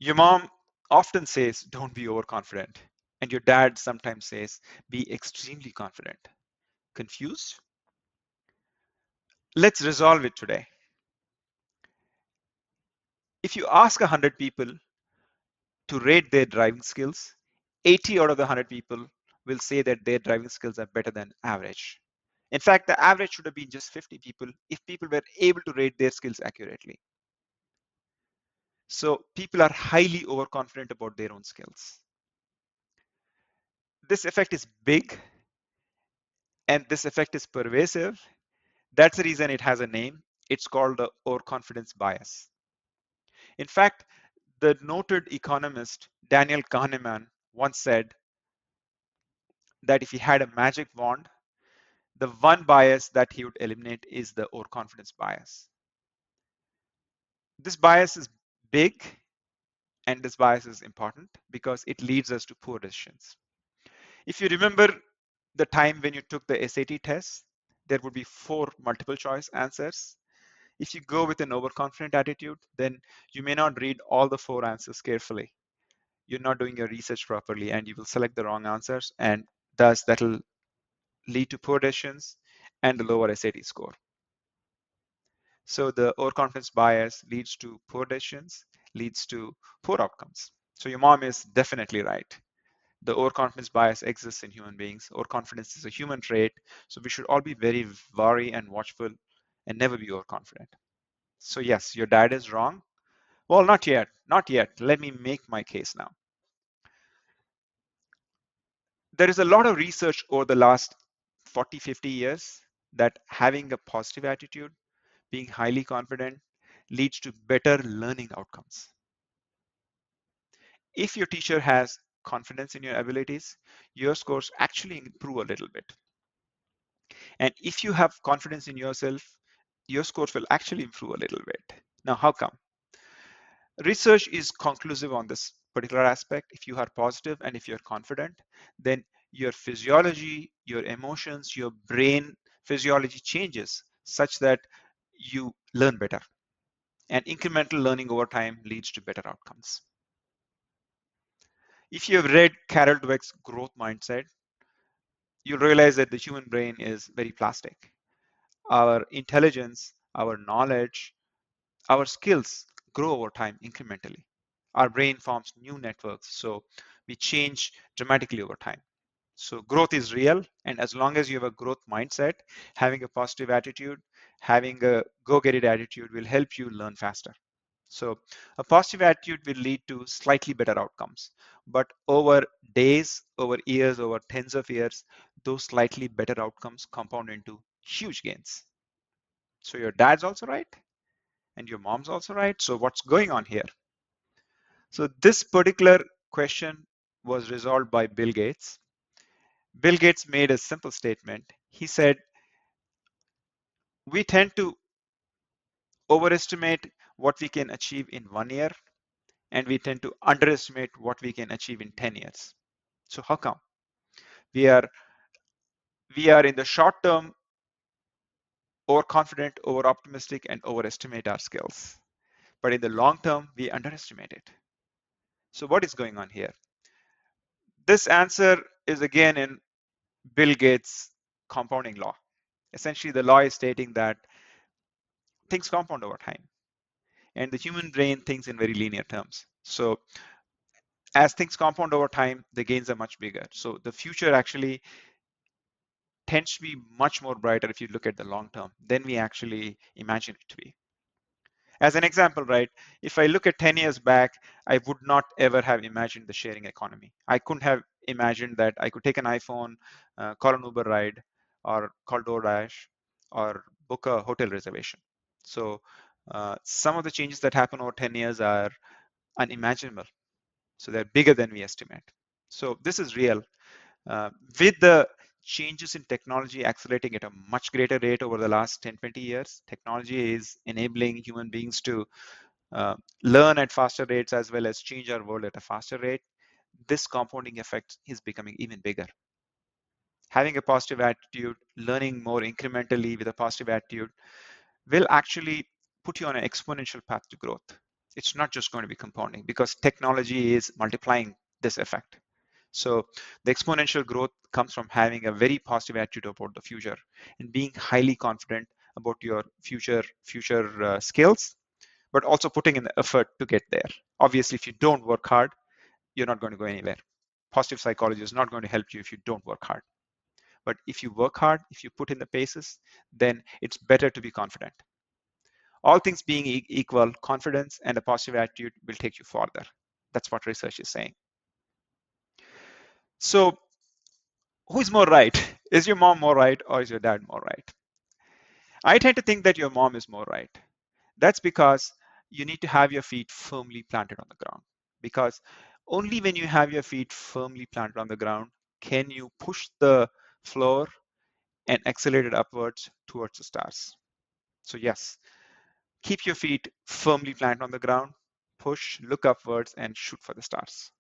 Your mom often says, don't be overconfident. And your dad sometimes says, be extremely confident. Confused? Let's resolve it today. If you ask 100 people to rate their driving skills, 80 out of the 100 people will say that their driving skills are better than average. In fact, the average should have been just 50 people if people were able to rate their skills accurately. So people are highly overconfident about their own skills. This effect is big and this effect is pervasive. That's the reason it has a name. It's called the overconfidence bias. In fact, the noted economist Daniel Kahneman once said that if he had a magic wand, the one bias that he would eliminate is the overconfidence bias. This bias is big and this bias is important because it leads us to poor decisions. If you remember the time when you took the SAT test, there would be 4 multiple choice answers. If you go with an overconfident attitude, then you may not read all the 4 answers carefully. You're not doing your research properly and you will select the wrong answers, and thus that'll lead to poor decisions and a lower SAT score. So the overconfidence bias leads to poor decisions, leads to poor outcomes. So your mom is definitely right. The overconfidence bias exists in human beings. Overconfidence is a human trait. So we should all be very wary and watchful and never be overconfident. So yes, your dad is wrong. Well, not yet. Not yet. Let me make my case now. There is a lot of research over the last 40, 50 years that having a positive attitude, being highly confident, leads to better learning outcomes. If your teacher has confidence in your abilities, your scores actually improve a little bit. And if you have confidence in yourself, your scores will actually improve a little bit. Now, how come? Research is conclusive on this particular aspect. If you are positive and if you're confident, then your physiology, your emotions, your brain physiology changes such that you learn better. And incremental learning over time leads to better outcomes. If you have read Carol Dweck's growth mindset, you'll realize that the human brain is very plastic. Our intelligence, our knowledge, our skills grow over time incrementally. Our brain forms new networks, so we change dramatically over time. So growth is real, and as long as you have a growth mindset, having a positive attitude, having a go-get-it attitude will help you learn faster. So a positive attitude will lead to slightly better outcomes, but over days, over years, over tens of years, those slightly better outcomes compound into huge gains. So your dad's also right and your mom's also right. So what's going on here? So this particular question was resolved by Bill Gates. Bill Gates made a simple statement. He said, we tend to overestimate what we can achieve in 1 year, and we tend to underestimate what we can achieve in 10 years. So how come? We are in the short term overconfident, over optimistic, and overestimate our skills. But in the long term, we underestimate it. So what is going on here? This answer is again in Bill Gates' compounding law. Essentially, the law is stating that things compound over time, and the human brain thinks in very linear terms. So as things compound over time, the gains are much bigger. So the future actually tends to be much more brighter if you look at the long term than we actually imagine it to be. As an example, right, if I look at 10 years back, I would not ever have imagined the sharing economy. I couldn't have imagined that I could take an iPhone, call an Uber ride, or call DoorDash, or book a hotel reservation. So some of the changes that happen over 10 years are unimaginable. So they're bigger than we estimate. So this is real. With the changes in technology accelerating at a much greater rate over the last 10, 20 years, technology is enabling human beings to learn at faster rates as well as change our world at a faster rate. This compounding effect is becoming even bigger. Having a positive attitude, learning more incrementally with a positive attitude will actually put you on an exponential path to growth. It's not just going to be compounding because technology is multiplying this effect. So the exponential growth comes from having a very positive attitude about the future and being highly confident about your future skills, but also putting in the effort to get there. Obviously, if you don't work hard, you're not going to go anywhere. Positive psychology is not going to help you if you don't work hard. But if you work hard, if you put in the paces, then it's better to be confident. All things being equal, confidence and a positive attitude will take you further. That's what research is saying. So who's more right? Is your mom more right or is your dad more right? I tend to think that your mom is more right. That's because you need to have your feet firmly planted on the ground. Because only when you have your feet firmly planted on the ground can you push the floor and accelerate it upwards towards the stars. So yes, keep your feet firmly planted on the ground, push, look upwards, and shoot for the stars.